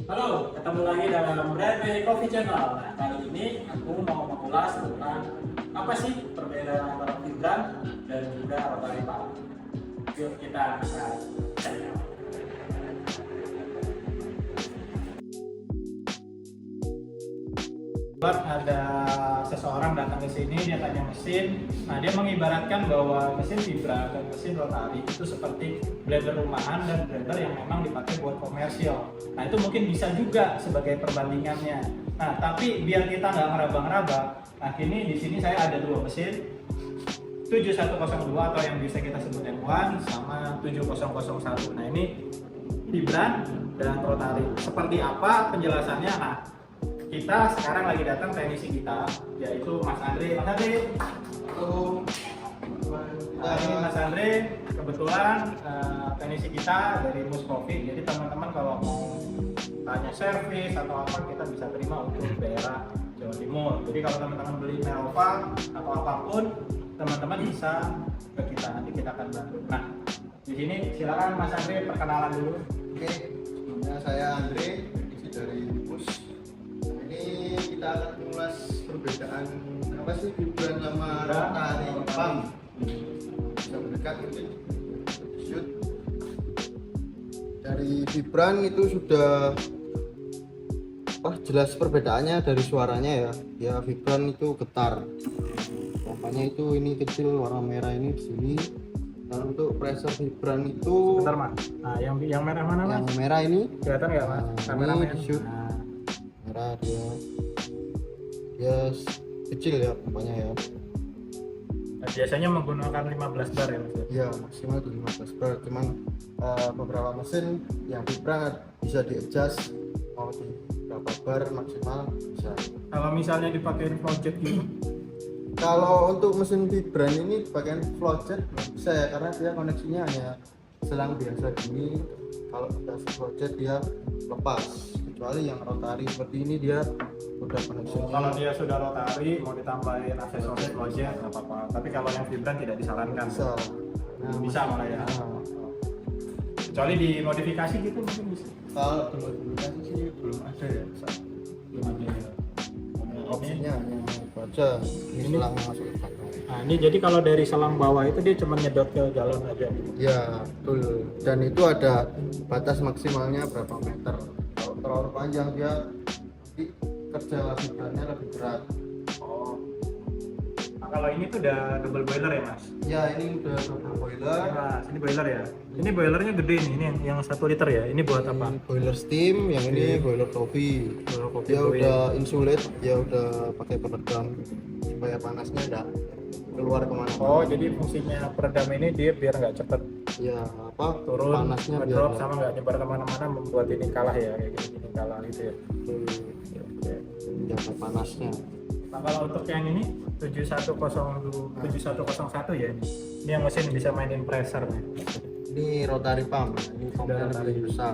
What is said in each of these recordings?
Halo, ketemu lagi dalam Bradway Coffee Channel. Nah, kali ini aku mau mengulas tentang apa sih perbedaan antara vibran dan juga rotary pump. Yuk kita cari tahu. Buat ada seseorang datang ke sini, dia tanya mesin. Nah, dia mengibaratkan bahwa mesin vibra dan mesin rotari itu seperti blender rumahan dan blender yang memang dipakai buat komersial. Nah, itu mungkin bisa juga sebagai perbandingannya. Nah, tapi biar kita nggak ngeraba-ngeraba, nah ini di sini saya ada dua mesin 7102 atau yang bisa kita sebut M1 sama 7001. Nah, ini vibran dan rotari. Seperti apa penjelasannya? Nah, kita sekarang lagi datang teknisi kita, yaitu Mas Andre. Mas Andre, halo. Nah, ini Mas Andre, kebetulan teknisi kita dari Mus Coffee. Jadi teman-teman kalau mau tanya servis atau apa, kita bisa terima untuk daerah Jawa Timur. Jadi kalau teman-teman beli Melva atau apapun, teman-teman bisa ke kita, nanti kita akan bantu. Nah, di sini silakan Mas Andre perkenalan dulu. Oke, sebelumnya saya Andre, teknisi dari Mus. Ini kita akan mengulas perbedaan apa sih vibran sama rotary pump. Bisa mendekat mungkin shoot. Dari vibran itu sudah jelas perbedaannya dari suaranya ya. Ya vibran itu getar. Pompanya itu ini kecil warna merah ini di sini. Dan untuk pressure vibran itu Bentar Mas. Nah, yang merah mana Mas? yang merah ini Kelihatan nggak Mas? ini di shoot. Nah, Merah dia kecil ya pompanya ya. biasanya menggunakan 15 bar ya Mas? Ya maksimal di 15 bar, cuman beberapa mesin yang vibran bisa di adjust mau di berapa bar maksimal bisa. Kalau misalnya dipakai flow jet gitu, Kalau untuk mesin vibran ini pakaian flow jet nggak bisa ya, karena dia koneksinya hanya selang biasa gini. Kalau kita flow jet dia lepas, kecuali yang rotary seperti ini dia udah koneksinya. kalau dia sudah rotari mau ditambahin aksesoris flow jet nggak apa-apa. Tapi kalau yang vibran tidak disarankan. bisa. Bisa malah ya. Nah, Kecuali dimodifikasi gitu mungkin bisa. kalau dimodifikasi sih belum ada ya. Belum ada ya. Opsinya hanya itu aja. Ini Ini- selang masuk ke belakang. Nah, ini jadi kalau dari selang bawah itu dia cuma nyedot ke galon aja. Ya betul. Dan itu ada batas maksimalnya berapa meter. Kalau terlalu panjang dia nanti kerja vibrannya lebih berat. Oh. Nah, kalau ini tuh udah double boiler ya Mas? Ya ini udah double boiler. Nah, ini boiler ya. Ini boilernya gede nih, ini yang 1 liter ya. Ini buat apa? Ini boiler steam, yang ini Steam. boiler coffee. Boiler kopi Dia brewing. udah insulate, dia udah pakai peredam supaya panasnya enggak keluar kemana-mana. Oh, jadi fungsinya peredam ini dia biar nggak cepet Ya apa turun, panasnya biar ngedrop nggak- sama nggak nyebar kemana-mana, membuat ini kalah ya, kayak gini kalah gitu ya. Oke. jaga panasnya. Nah, kalau untuk yang ini 7101 ya ini. Ini yang mesin bisa mainin pressure nih. Ini rotary pump, ini pompanya Rotary. lebih besar.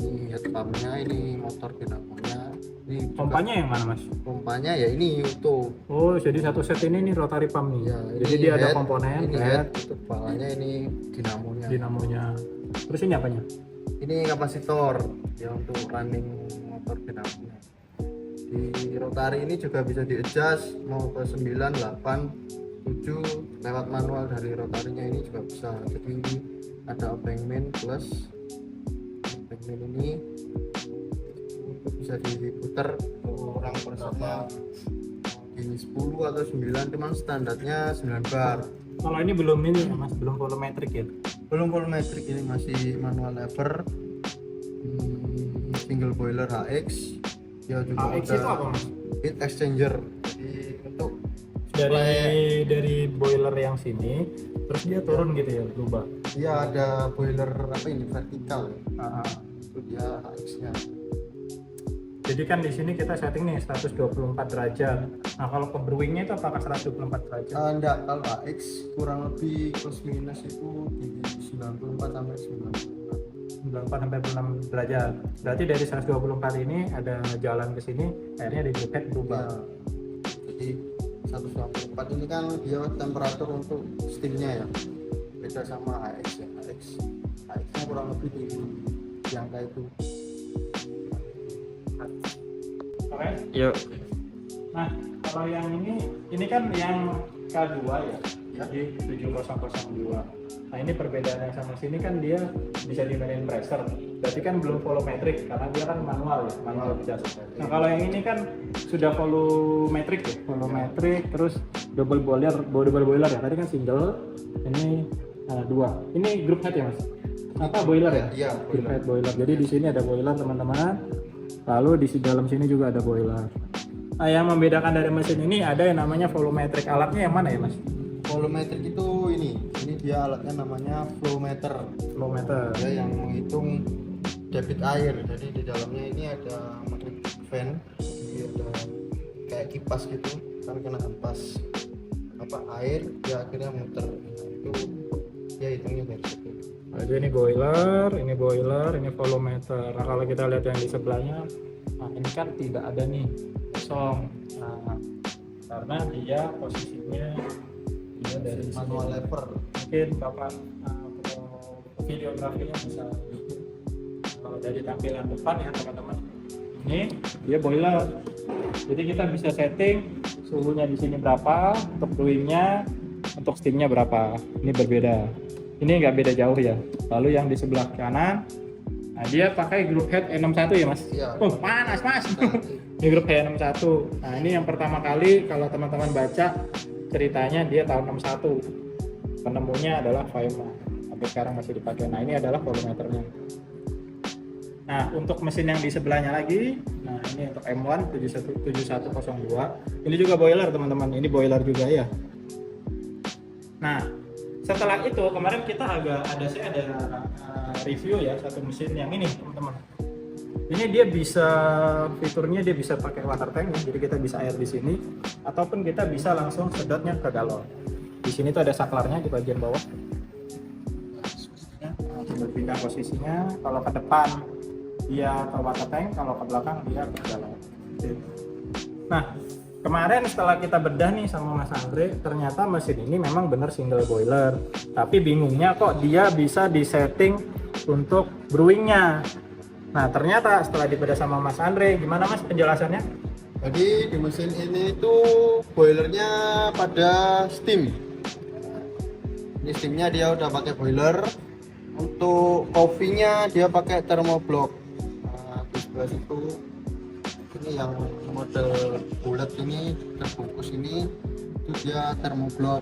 Ini head pumpnya, ini motor dinamonya. Ini juga Pompanya yang mana Mas? pompanya ya ini utuh. Oh, jadi satu set ini rotary pump nih. Ya, Jadi ini dia ada head, komponen, ini head, head, itu kepalanya, ini dinamonya. dinamonya. Terus ini apanya? Ini kapasitor ya untuk running motor dinamonya. Di rotary ini juga bisa di adjust mau ke 9, 8, 7 lewat manual dari rotarinya ini juga bisa. Jadi ini ada obeng main plus obeng main ini bisa diputar kurang persennya di 10 atau 9, cuman standarnya 9 bar. Kalau ini belum ini ya Mas, belum volumetric ya. Belum volumetric, ini masih manual lever. Single boiler HX ya juga AX itu apa Mas? heat exchanger. Jadi untuk Dari boiler yang sini, terus dia turun gitu ya, berubah. dia ada boiler apa ini vertikal ya. Ah, ah. Itu dia HX-nya. Jadi kan di sini kita setting nih 124 derajat. Nah, kalau ke brewingnya itu apakah 124 derajat? Enggak, kalau HX kurang lebih plus minus itu di 94 sampai 96. 94 sampai 96 derajat. Berarti dari 124 ini ada jalan ke sini, akhirnya di head berubah. Ya. Jadi 194 ini kan dia temperatur untuk steamnya ya. Beda sama HX ya. HX nya kurang lebih di angka itu. Oke. Yuk. Nah, kalau yang ini kan yang K2 ya, jadi 7002. Nah, ini perbedaannya sama sini kan dia bisa dimainin pressure. Berarti kan belum volumetric karena dia kan manual ya, manual adjust. Nah, kalau yang ini kan sudah volumetric ya, volumetric terus double boiler ya. Tadi kan single, ini dua. Ini group head ya, Mas? Apa boiler ya? Iya, Group head boiler. Jadi di sini ada boiler, teman-teman. Lalu di dalam sini juga ada boiler. Nah, yang membedakan dari mesin ini ada yang namanya volumetric. Alatnya yang mana ya, Mas? Volumetric itu ini dia alatnya namanya flowmeter. Flowmeter. Dia yang menghitung debit air. Jadi di dalamnya ini ada magnetic fan, jadi ada kayak kipas gitu kan, kena hempas air dia akhirnya muter. Itu dia hitungnya dari situ. Jadi ini boiler, ini volumeter. Nah, kalau kita lihat yang di sebelahnya, nah ini kan tidak ada nih kosong. Nah, karena dia posisinya dia dari Manual sini. lever. Mungkin Bapak videografinya bisa kalau dari tampilan depan ya teman-teman. Ini dia boiler. Jadi kita bisa setting suhunya di sini berapa untuk brewingnya, untuk steamnya berapa. Ini berbeda. Ini nggak beda jauh ya. Lalu yang di sebelah kanan, nah dia pakai group head E61 ya Mas? Iya. Oh panas Mas. Ini group head E61. Nah ini yang pertama kali kalau teman-teman baca ceritanya dia tahun 61. Penemunya adalah Vaillant. Sampai sekarang masih dipakai. Nah ini adalah volumeternya. Nah untuk mesin yang di sebelahnya lagi, nah ini untuk M1 7102. Ini juga boiler teman-teman. Ini boiler juga ya. Nah setelah itu kemarin kita saya ada review ya satu mesin yang ini teman-teman. Ini dia bisa fiturnya dia bisa pakai water tank ya, jadi kita bisa air di sini ataupun kita bisa langsung sedotnya ke galon. Di sini tuh ada saklarnya di bagian bawah. Nah, tinggal pindah posisinya. Kalau ke depan dia ke water tank, kalau ke belakang dia ke galon. Nah kemarin setelah kita bedah nih sama Mas Andre, ternyata mesin ini memang benar single boiler. Tapi bingungnya kok dia bisa disetting untuk brewingnya. Nah ternyata setelah dibedah sama Mas Andre, gimana Mas penjelasannya? Jadi di mesin ini itu boilernya pada steam. Ini steamnya dia udah pakai boiler. Untuk coffee-nya dia pakai thermoblock. Nah, di sebelah situ ini yang model bulat ini terbungkus ini itu dia thermoblock.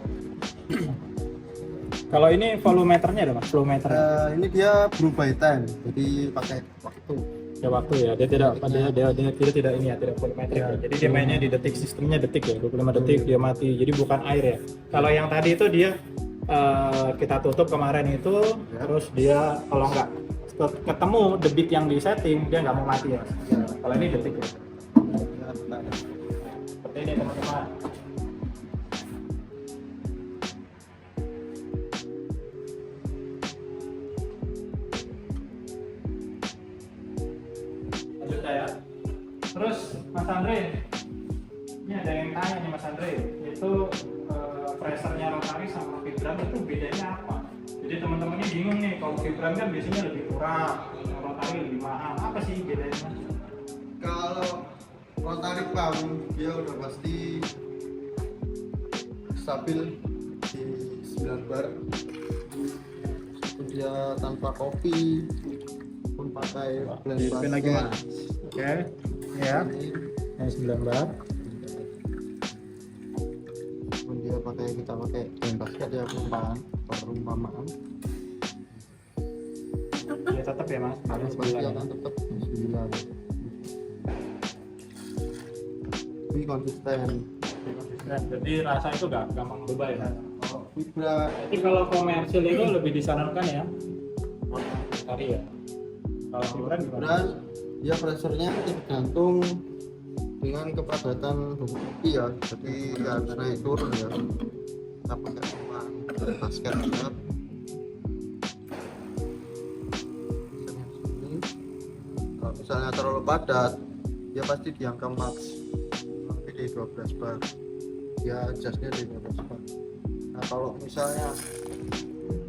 Kalau ini volumeternya ada Mas, volumeter. Ini dia brew by time, jadi pakai waktu. Ya waktu ya, dia tidak ini ya, tidak volumetric ya. Jadi dia mainnya di detik, sistemnya detik ya, 25 detik dia mati. Jadi bukan air ya. Kalau yang tadi itu dia kita tutup kemarin itu, terus dia kalau nggak ketemu debit yang di setting dia nggak mau mati ya. Kalau ini detik ya. Seperti ini teman-teman. Lanjut ya. Terus Mas Andre, ini ada yang tanya nih Mas Andre, itu pressernya rotary sama vibram itu bedanya apa? Jadi teman-teman ini bingung nih, kalau vibram kan biasanya lebih murah, rotary lebih mahal. Apa sih bedanya? Kalau rotary pump dia udah pasti stabil di 9 bar. Dia tanpa kopi pun pakai blend Dipin lagi basket. Mas. Oke, ya. Yang 9 bar. Pun dia kita pakai blend basket ya, perumpamaan. Ya tetap ya Mas, harus Pasti 9. akan tetap 9. Ini konsisten. Jadi rasa itu gak gampang berubah ya. Fibra Jadi kalau komersil itu lebih disarankan ya rotary ya. Kalau vibram gimana? dan dia pressernya tergantung dengan kepadatan bubuk kopi ya, jadi harus naik turun ya. Kita pakai cuma basket aja. Kalau misalnya terlalu padat dia pasti di angka max, nanti di 12 bar dia adjustnya di 12 bar. Nah kalau misalnya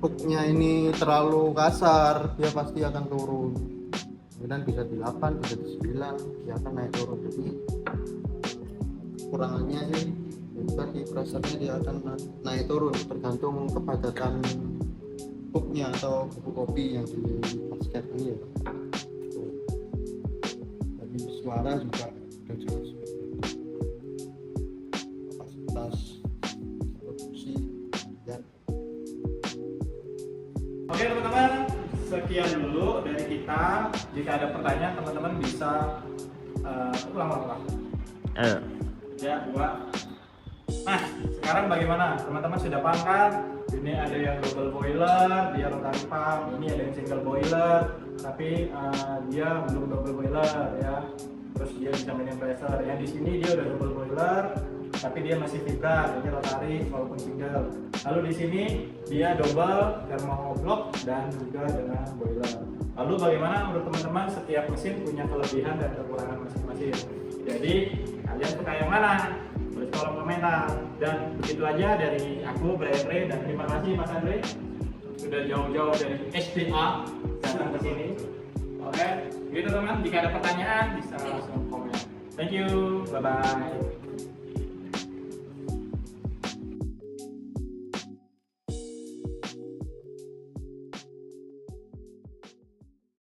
hooknya ini terlalu kasar dia pasti akan turun. kemudian bisa di 8, bisa di 9, dia akan naik turun. Jadi kekurangannya sih itu tadi presernya dia akan naik turun tergantung kepadatan booknya atau buku kopi yang di basket ini ya. Jadi suara juga udah jelas kapasitas produksi ya. Oke teman-teman, sekian dulu dari kita. Jika ada pertanyaan teman-teman bisa ulang-ulang. Ya, 2. Nah, sekarang bagaimana? Teman-teman sudah paham kan? Ini ada yang double boiler, dia rotary pump. Ini ada yang single boiler, tapi dia belum double boiler ya. Terus dia bisa medium pressure. Yang di sini dia udah double boiler, tapi dia masih vibrat, jadi rotary walaupun single. Lalu di sini dia double thermoblock dan juga dengan boiler. Lalu bagaimana menurut teman-teman? Setiap mesin punya kelebihan dan kekurangan masing-masing. Jadi kalian suka yang mana? Tulis kolom komentar. Dan begitu aja dari aku, Bre, dan terima kasih Mas Andre sudah jauh-jauh dari SDA datang ke sini. Oke, gitu teman. Jika ada pertanyaan bisa langsung komen. Thank you, bye bye.